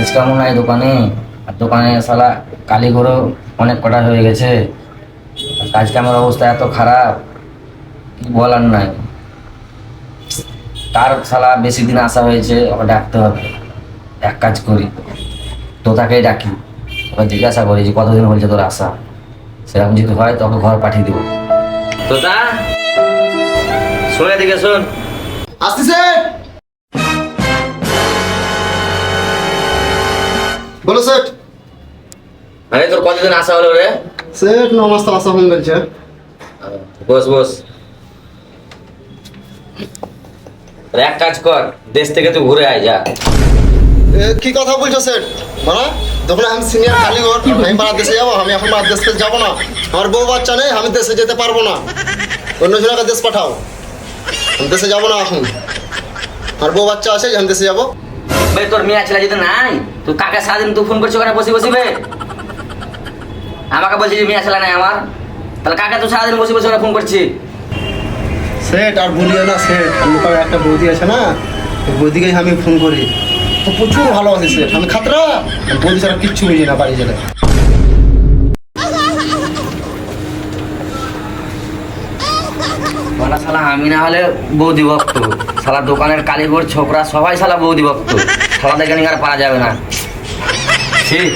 কাজ কামও নাই দোকানে, আর দোকানে শালা কালীঘরও অনেক কটা হয়ে গেছে। আর কাজ কামের অবস্থা এত খারাপ, কি বলার নাই। তার শালা বেশি দিন আসা হয়েছে, ওকে ডাকতে হবে। এক কাজ করি, তোতাকেই ডাকি, ওকে জিজ্ঞাসা করি যে কতদিন হয়েছে তোর আসা। সেরকম যদি হয় তোকে ঘর পাঠিয়ে দেবো। তোতা, শুনে দিকে শোন। আসতেছে। বলো সেট। আরে তোর কতদিন আসা হলো রে? সেট 9 মাস তো আসা হয়ে গেছে। বস বস। এক কাজ কর, দেশ থেকে তুই ঘুরে আয় যা। কি কথা বলছো সেট? মানে তখন আমি সিনিয়র কালীঘর, আমি বাড়ার দেশে যাবো? আমি এখন বাড়ার দেশে যাবো না। আমার বউ বাচ্চা নেই, আমি দেশে যেতে পারবো না। অন্য জনকে দেশ পাঠাও, আমি দেশে যাবো না এখন। আমার বউ বাচ্চা আছে, আমি দেশে যাবো। ভাই তোর মেয়ে ছেলে যদি নাই, তুই কাকে সারাদিন তুই ফোন করছিস ওখানে বসে বসিবে? আমাকে বলছিস যে মেয়ে ছেলে নাই আমার, তাহলে কাকে তুই সারাদিন বসে বসে ওখানে ফোন করছিস? সেট আর বলিও না সেট, আমি তো একটা বৌদি আছে না, ওই বৌদিকে আমি ফোন করি, তো প্রচুর ভালোবাসি সেট। আমি খাতরা, আমি বৌদি ছাড়া কিচ্ছু বুঝি না বাড়ি গেলে। বলা শালা আমি না হলে বৌদি ভক্ত, শালা দোকানের কালীপুর ছোকরা সবাই শালা বৌদি ভক্ত, শালা দেখে নিয়ে আর পারা যাবে না। ঠিক